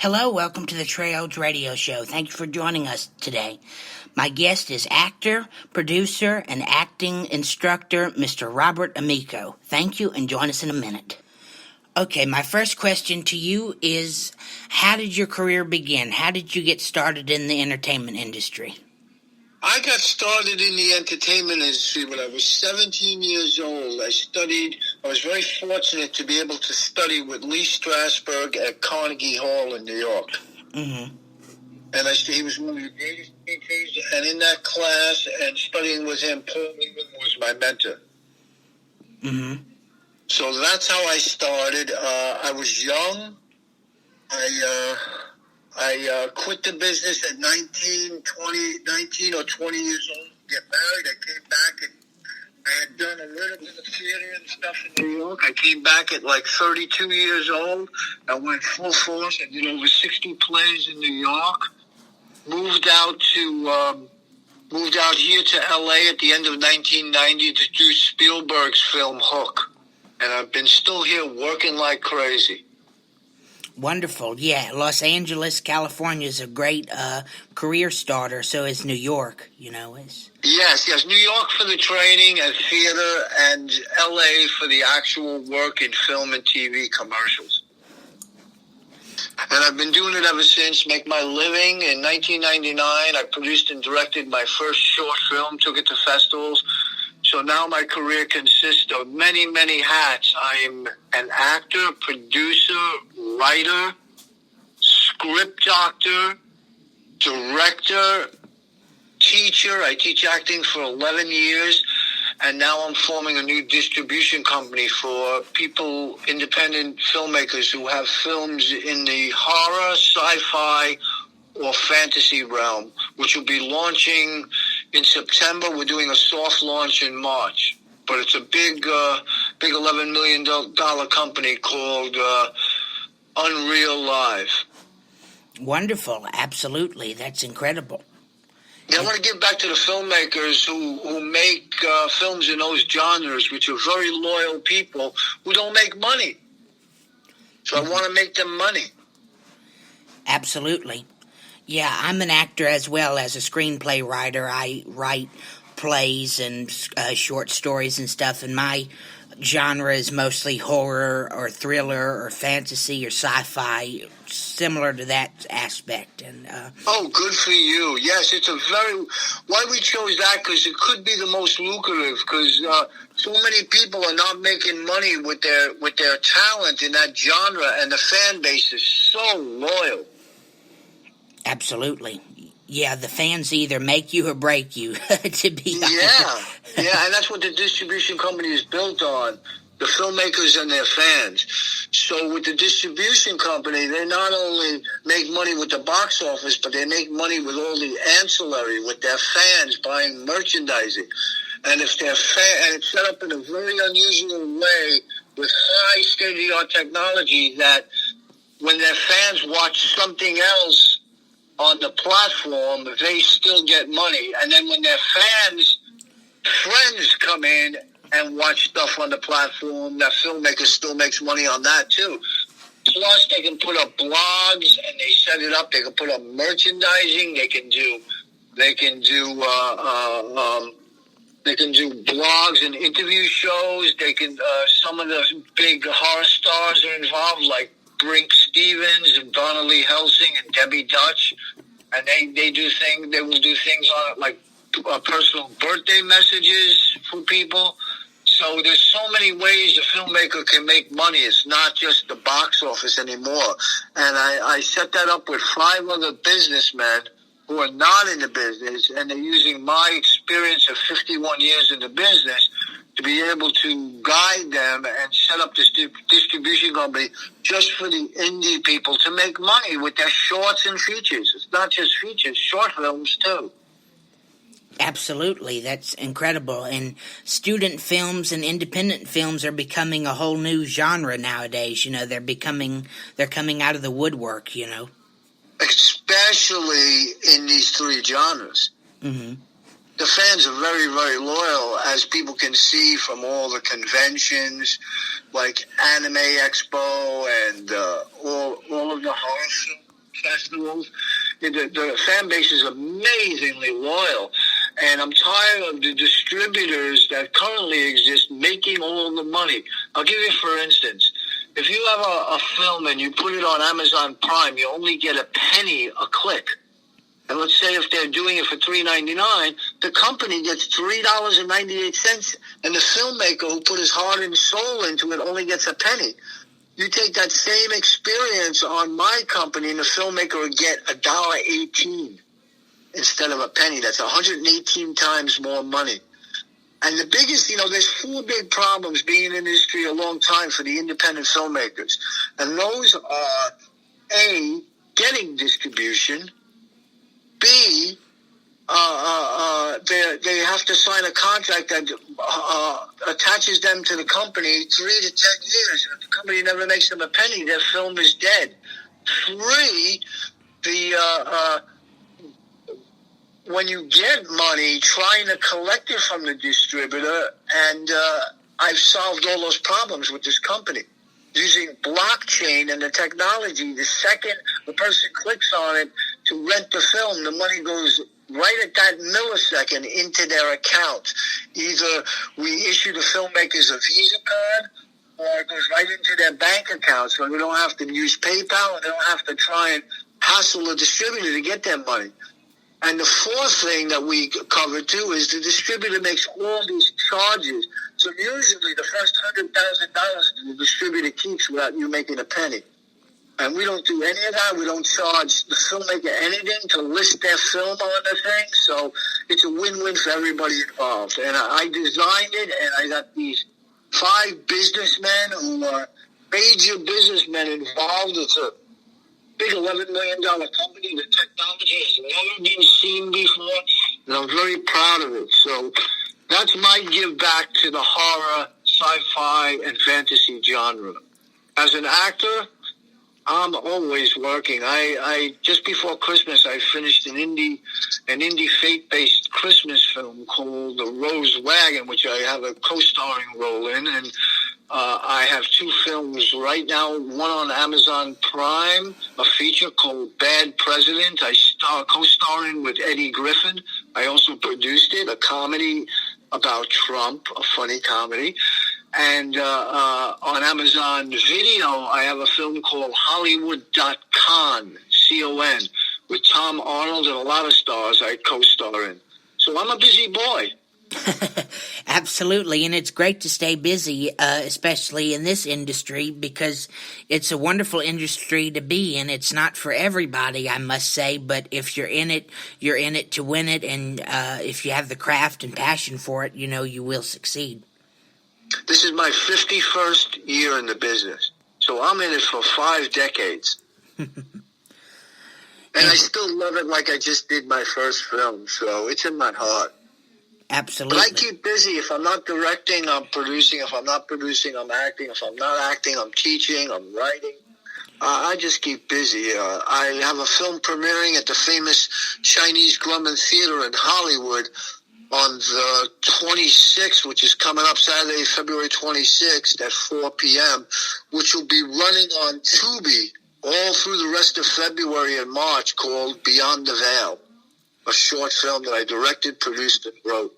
Hello, welcome to the Trails Radio Show. Thank you for joining us today. My guest is actor, producer, and acting instructor, Mr. Robert Amico. Thank you, and join us in a minute. Okay, my first question to you is, how did your career begin? How did you get started in the entertainment industry? I got started in the entertainment industry when I was 17 years old. I was very fortunate to be able to study with Lee Strasberg at Carnegie Hall in New York. Mm-hmm. And he was one of the greatest teachers, and in that class and studying with him, Paul Newman was my mentor. Mm-hmm. So that's how I started. I was young. I quit the business at 19 or 20 years old, get married. I came back and I had done a little bit of theater and stuff in New York. I came back at like 32 years old. I went full force. I did over 60 plays in New York. Moved out here to L.A. at the end of 1990 to do Spielberg's film Hook. And I've been still here working like crazy. Wonderful. Yeah, Los Angeles, California is a great career starter. So is New York, Yes. New York for the training and theater, and L.A. for the actual work in film and TV commercials. And I've been doing it ever since, make my living. In 1999, I produced and directed my first short film, took it to festivals. So now my career consists of many, many hats. I'm an actor, producer, writer, script doctor, director, teacher. I teach acting for 11 years, and now I'm forming a new distribution company for people, independent filmmakers who have films in the horror, sci-fi, or fantasy realm, which will be launching in September. We're doing a soft launch in March, but it's a big $11 million company called Unreal Live. Wonderful. Absolutely. That's incredible. Yeah, I want to give back to the filmmakers who make films in those genres, which are very loyal people who don't make money. So I want to make them money. Absolutely. Yeah, I'm an actor as well as a screenplay writer. I write plays and short stories and stuff, and my genre is mostly horror or thriller or fantasy or sci-fi, similar to that aspect. And oh, good for you. Yes, it's why we chose that, because it could be the most lucrative, because so many people are not making money with their talent in that genre, and the fan base is so loyal. Absolutely. Yeah, the fans either make you or break you, to be honest. Yeah, and that's what the distribution company is built on, the filmmakers and their fans. So with the distribution company, they not only make money with the box office, but they make money with all the ancillary, with their fans buying merchandising. And if they're and it's set up in a very unusual way with high state-of-the-art technology that when their fans watch something else on the platform, they still get money. And then when their friends come in and watch stuff on the platform, that filmmaker still makes money on that too. Plus, they can put up blogs, and they set it up. They can put up merchandising. They can do blogs and interview shows. They can some of the big horror stars are involved, like Brink Stevens and Donna Lee Helsing and Debbie Dutch, and they will do things on it, like personal birthday messages for people. So there's so many ways a filmmaker can make money. It's not just the box office anymore. And I set that up with 5 other businessmen who are not in the business, and they're using my experience of 51 years in the business to be able to guide them and set up this distribution company just for the indie people to make money with their shorts and features. It's not just features, short films too. Absolutely, that's incredible. And student films and independent films are becoming a whole new genre nowadays. They're coming out of the woodwork, Especially in these 3 genres. Mm-hmm. The fans are very, very loyal, as people can see from all the conventions, like Anime Expo and all of the horror festivals. The fan base is amazingly loyal. And I'm tired of the distributors that currently exist making all the money. I'll give you, for instance, if you have a film and you put it on Amazon Prime, you only get a penny a click. And let's say if they're doing it for $3.99, the company gets $3.98, and the filmmaker who put his heart and soul into it only gets a penny. You take that same experience on my company, and the filmmaker would get $1.18 instead of a penny. That's 118 times more money. And the biggest, there's four big problems being in the industry a long time for the independent filmmakers. And those are, A, getting distribution. B, they have to sign a contract that attaches them to the company 3 to 10 years. And if the company never makes them a penny, their film is dead. 3, when you get money, trying to collect it from the distributor, and I've solved all those problems with this company. Using blockchain and the technology, the second the person clicks on it to rent the film, the money goes right at that millisecond into their account. Either we issue the filmmakers a Visa card, or it goes right into their bank account, so they don't have to use PayPal, and they don't have to try and hassle the distributor to get their money. And the fourth thing that we cover, too, is the distributor makes all these charges. So usually the first $100,000 the distributor keeps without you making a penny. And we don't do any of that. We don't charge the filmmaker anything to list their film on the thing. So it's a win-win for everybody involved. And I designed it, and I got these 5 businessmen who are major businessmen involved. It's a big $11 million company. The technology has never been seen before, and I'm very proud of it. So that's my give back to the horror, sci-fi, and fantasy genre. As an actor, I'm always working. I just before Christmas, I finished an indie faith-based Christmas film called The Rose Wagon, which I have a co-starring role in, and I have 2 films right now, one on Amazon Prime, a feature called Bad President. I co-starring with Eddie Griffin. I also produced it, a comedy about Trump, a funny comedy. And on Amazon Video, I have a film called Hollywood.con, C-O-N, with Tom Arnold and a lot of stars I co-star in. So I'm a busy boy. Absolutely, and it's great to stay busy, especially in this industry, because it's a wonderful industry to be in. It's not for everybody, I must say, but if you're in it to win it, and if you have the craft and passion for it, you will succeed. This is my 51st year in the business, so I'm in it for 5 decades. And I still love it like I just did my first film, so it's in my heart. Absolutely. But I keep busy. If I'm not directing, I'm producing. If I'm not producing, I'm acting. If I'm not acting, I'm teaching, I'm writing. I just keep busy. I have a film premiering at the famous Chinese Grumman Theater in Hollywood on the 26th, which is coming up Saturday, February 26th at 4 p.m., which will be running on Tubi all through the rest of February and March, called Beyond the Veil, a short film that I directed, produced, and wrote.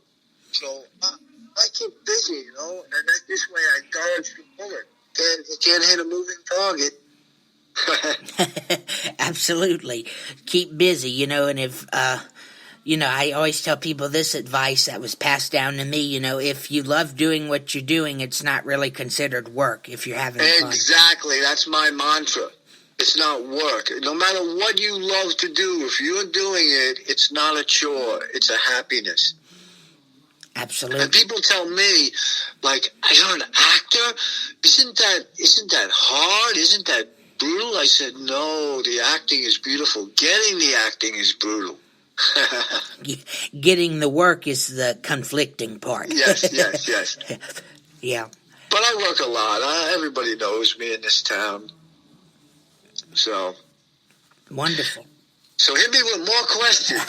So I keep busy, and this way I dodge the bullet. You can't hit a moving target. Absolutely. Keep busy, and if, I always tell people this advice that was passed down to me, if you love doing what you're doing, it's not really considered work if you're having fun. Exactly. That's my mantra. It's not work. No matter what you love to do, if you're doing it, it's not a chore. It's a happiness. Absolutely. And people tell me, like, you're an actor? Isn't that hard? Isn't that brutal? I said, no, the acting is beautiful. Getting the acting is brutal. Getting the work is the conflicting part. Yes. Yeah. But I work a lot. Everybody knows me in this town. So. Wonderful. So hit me with more questions.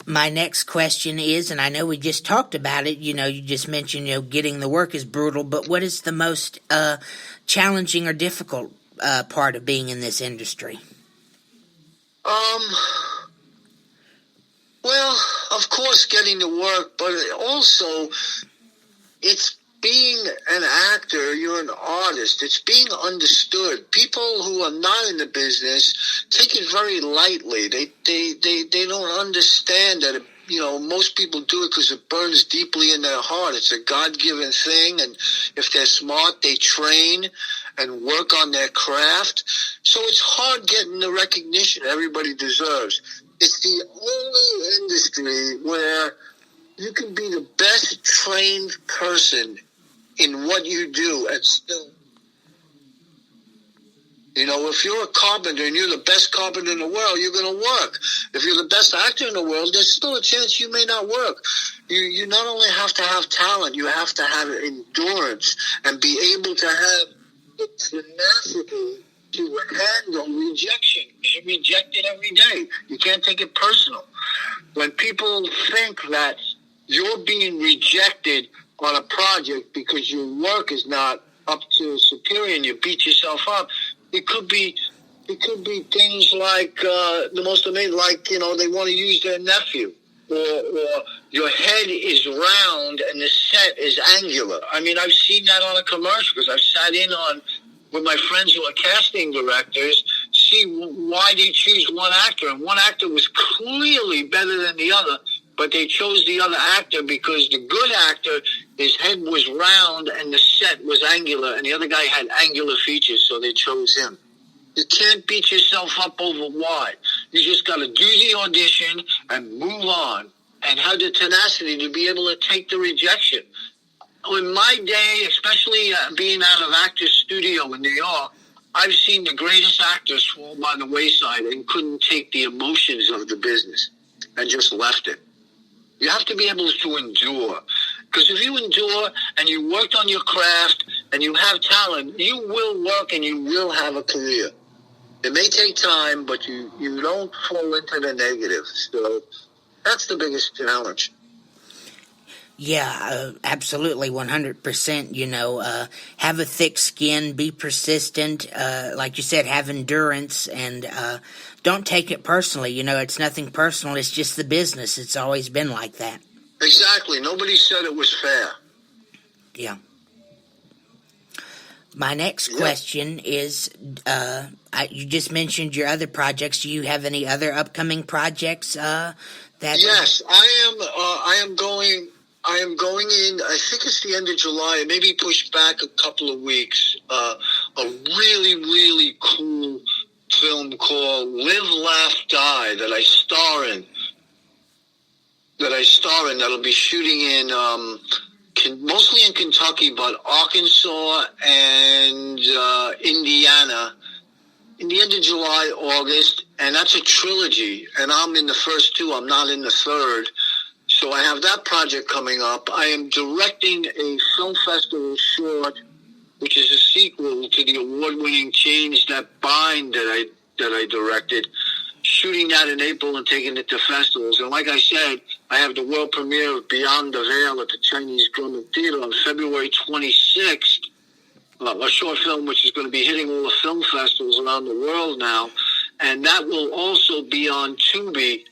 My next question is, and I know we just talked about it, you just mentioned, getting the work is brutal, but what is the most challenging or difficult part of being in this industry? Well, of course, getting to work, but also it's being an actor, you're an artist. It's being understood. People who are not in the business take it very lightly. They don't understand that, most people do it because it burns deeply in their heart. It's a God-given thing, and if they're smart, they train and work on their craft. So it's hard getting the recognition everybody deserves. It's the only industry where you can be the best trained person in what you do and still, if you're a carpenter and you're the best carpenter in the world, you're going to work. If you're the best actor in the world, there's still a chance you may not work. You not only have to have talent, you have to have endurance and be able to have the tenacity to handle rejection. You're rejected every day. You can't take it personal. When people think that you're being rejected on a project because your work is not up to superior and you beat yourself up, it could be things like the most amazing, like they want to use their nephew, or your head is round and the set is angular. I mean, I've seen that on a commercial because I've sat in on with my friends who are casting directors, see why they choose one actor, and one actor was clearly better than the other. But they chose the other actor because the good actor, his head was round and the set was angular, and the other guy had angular features, so they chose him. You can't beat yourself up over why. You just got to do the audition and move on and have the tenacity to be able to take the rejection. In my day, especially being out of Actors Studio in New York, I've seen the greatest actors fall by the wayside and couldn't take the emotions of the business and just left it. You have to be able to endure. Because if you endure and you worked on your craft and you have talent, you will work and you will have a career. It may take time, but you don't fall into the negative. So that's the biggest challenge. Yeah, absolutely, 100%. Have a thick skin, be persistent, like you said, have endurance, and don't take it personally. It's nothing personal. It's just the business. It's always been like that. Exactly. Nobody said it was fair. Yeah. My next question is, you just mentioned your other projects. Do you have any other upcoming projects? Yes, I am going in, I think it's the end of July, maybe pushed back a couple of weeks, a really, really cool film called Live, Laugh, Die that I star in. That'll be shooting in, mostly in Kentucky, but Arkansas and Indiana in the end of July, August, and that's a trilogy, and I'm in the first two, I'm not in the third. So I have that project coming up. I am directing a film festival short, which is a sequel to the award-winning Chains That Bind that I directed, shooting that in April and taking it to festivals. And like I said, I have the world premiere of Beyond the Veil at the Chinese Grumman Theater on February 26th, a short film which is going to be hitting all the film festivals around the world now. And that will also be on Tubi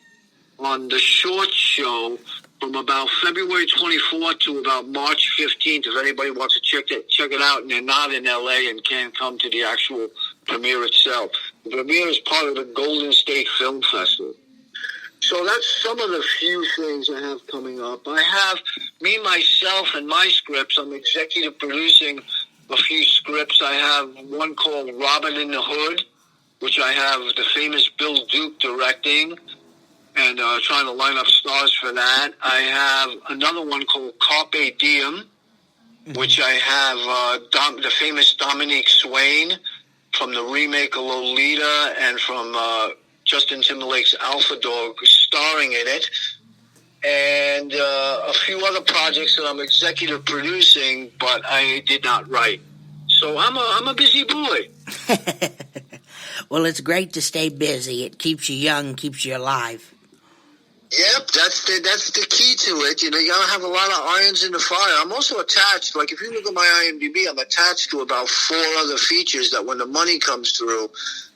on the short show from about February 24th to about March 15th. If anybody wants to check it out and they're not in LA and can't come to the actual premiere itself. The premiere is part of the Golden State Film Festival. So that's some of the few things I have coming up. I have me, myself, and my scripts. I'm executive producing a few scripts. I have one called Robin in the Hood, which I have the famous Bill Duke directing, and trying to line up stars for that. I have another one called Carpe Diem, which I have the famous Dominique Swain from the remake of Lolita and from Justin Timberlake's Alpha Dog starring in it, and a few other projects that I'm executive producing, but I did not write. So I'm a busy boy. Well, it's great to stay busy. It keeps you young, keeps you alive. Yep, that's the key to it. You gotta have a lot of irons in the fire. I'm also attached. Like if you look at my IMDb, I'm attached to about 4 other features that when the money comes through,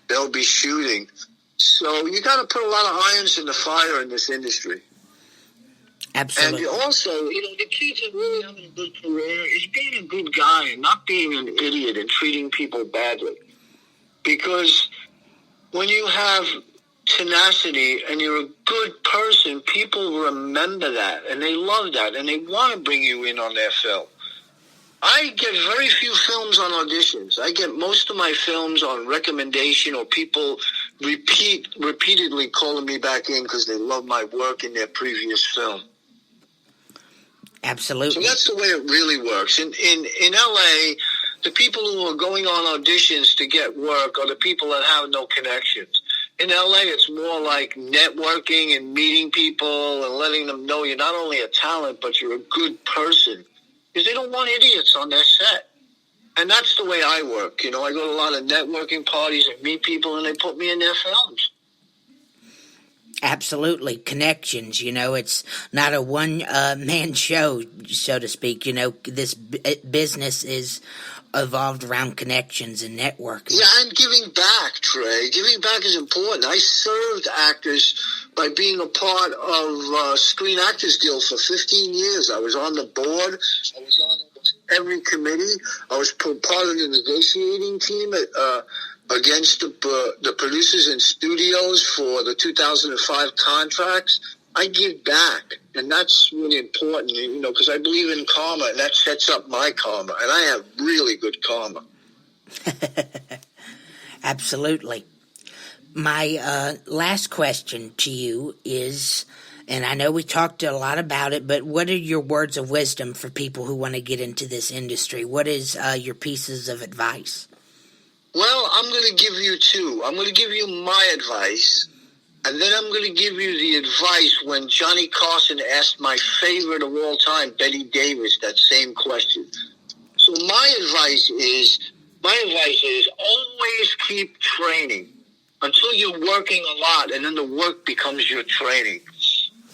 they'll be shooting. So you got to put a lot of irons in the fire in this industry. Absolutely. And also, the key to really having a good career is being a good guy and not being an idiot and treating people badly. Because when you have tenacity and you're a good person, people remember that and they love that and they want to bring you in on their film. I get very few films on auditions. I get most of my films on recommendation or people repeatedly calling me back in because they love my work in their previous film. Absolutely. So that's the way it really works. In LA, the people who are going on auditions to get work are the people that have no connections. In LA, it's more like networking and meeting people and letting them know you're not only a talent, but you're a good person. Because they don't want idiots on their set. And that's the way I work. I go to a lot of networking parties and meet people, and they put me in their films. Absolutely. Connections, it's not a one-man show, so to speak. This business is evolved around connections and networking. Yeah, and giving back, Trey. Giving back is important. I served actors by being a part of Screen Actors Guild for 15 years. I was on the board. I was on every committee. I was part of the negotiating team against the producers and studios for the 2005 contracts. I give back, and that's really important, because I believe in karma, and that sets up my karma, and I have really good karma. Absolutely. My last question to you is, and I know we talked a lot about it, but what are your words of wisdom for people who want to get into this industry? What is your pieces of advice? Well, I'm going to give you 2. I'm going to give you my advice, and then I'm going to give you the advice when Johnny Carson asked my favorite of all time, Betty Davis, that same question. So my advice is always keep training until you're working a lot, and then the work becomes your training.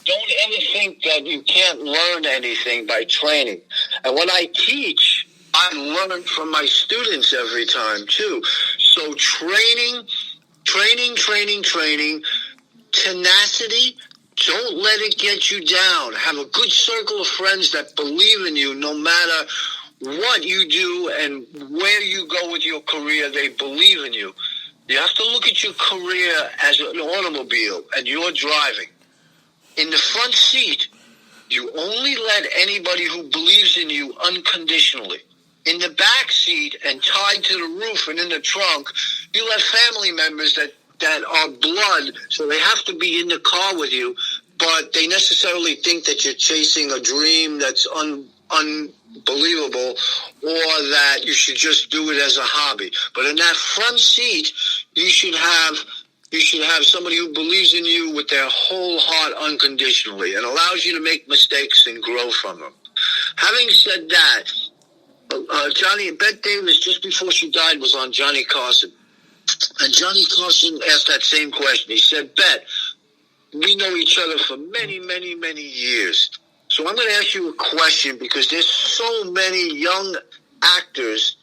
Don't ever think that you can't learn anything by training. And when I teach, I learn from my students every time, too. So training, tenacity, don't let it get you down. Have a good circle of friends that believe in you no matter what you do and where you go with your career. They believe in you. You have to look at your career as an automobile and you're driving. In the front seat, you only let anybody who believes in you unconditionally. In the back seat and tied to the roof and in the trunk, you let family members that are blood, so they have to be in the car with you, but they necessarily think that you're chasing a dream that's unbelievable, or that you should just do it as a hobby. But in that front seat, you should have somebody who believes in you with their whole heart unconditionally and allows you to make mistakes and grow from them. Having said that, Bette Davis, just before she died, was on Johnny Carson. And Johnny Carson asked that same question. He said, Bette, we know each other for many, many, many years. So I'm going to ask you a question because there's so many young actors.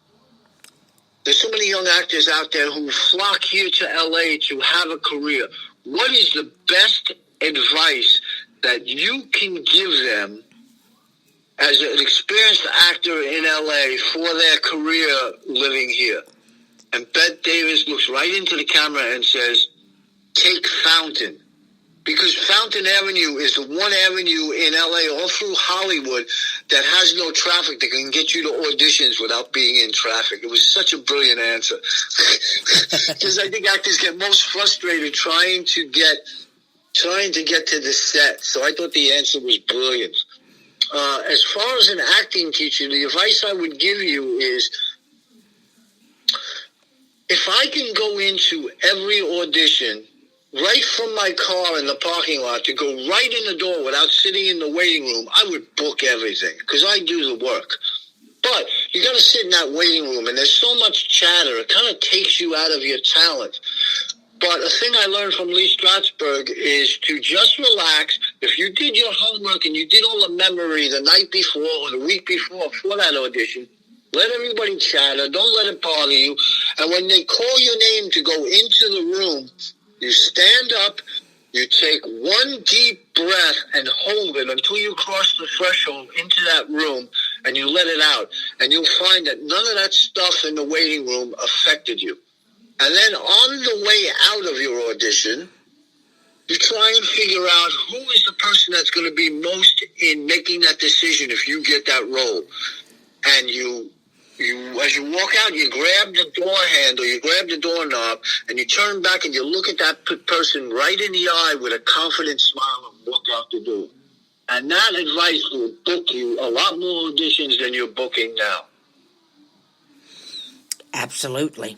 There's so many young actors out there who flock here to LA to have a career. What is the best advice that you can give them as an experienced actor in LA for their career living here? And Bette Davis looks right into the camera and says, take Fountain. Because Fountain Avenue is the one avenue in LA all through Hollywood that has no traffic that can get you to auditions without being in traffic. It was such a brilliant answer. Because I think actors get most frustrated trying to get to the set. So I thought the answer was brilliant. As far as an acting teacher, the advice I would give you is, if I can go into every audition right from my car in the parking lot to go right in the door without sitting in the waiting room, I would book everything because I do the work. But you got to sit in that waiting room, and there's so much chatter. It kind of takes you out of your talent. But a thing I learned from Lee Strasberg is to just relax, If you did your homework and you did all the memory the night before or the week before for that audition, let everybody chatter. Don't let it bother you. And when they call your name to go into the room, you stand up, you take one deep breath and hold it until you cross the threshold into that room, and you let it out. And you'll find that none of that stuff in the waiting room affected you. And then on the way out of your audition, you try and figure out who is the person that's going to be most in making that decision if you get that role. And you as you walk out, you grab the door handle, you grab the doorknob, and you turn back and you look at that person right in the eye with a confident smile and walk out the door. And that advice will book you a lot more auditions than you're booking now. Absolutely.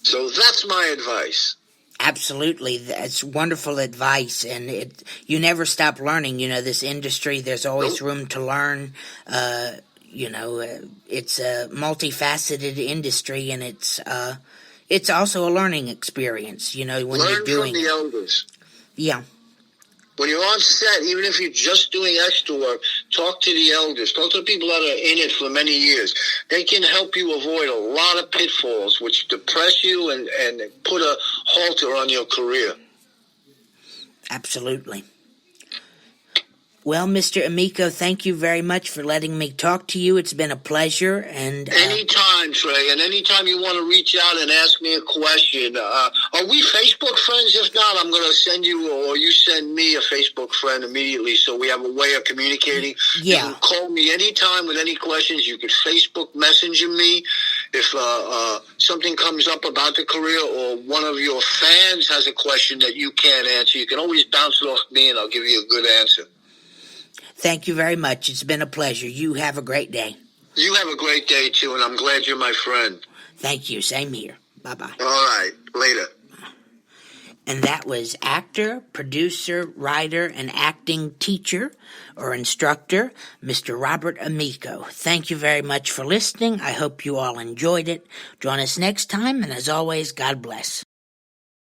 So that's my advice. Absolutely. That's wonderful advice. And you never stop learning. This industry, there's always room to learn. It's a multifaceted industry, and it's also a learning experience, when you're doing Learn from the elders. Yeah. When you're on set, even if you're just doing extra work, talk to the elders. Talk to the people that are in it for many years. They can help you avoid a lot of pitfalls, which depress you and put a halter on your career. Absolutely. Well, Mr. Amico, thank you very much for letting me talk to you. It's been a pleasure. And anytime, Trey, and anytime you want to reach out and ask me a question. Are we Facebook friends? If not, I'm going to send you, or you send me a Facebook friend immediately, so we have a way of communicating. Yeah. You can call me anytime with any questions. You can Facebook Messenger me if something comes up about the career, or one of your fans has a question that you can't answer. You can always bounce it off me, and I'll give you a good answer. Thank you very much. It's been a pleasure. You have a great day. You have a great day, too, and I'm glad you're my friend. Thank you. Same here. Bye-bye. All right. Later. And that was actor, producer, writer, and acting teacher or instructor, Mr. Robert Amico. Thank you very much for listening. I hope you all enjoyed it. Join us next time, and as always, God bless.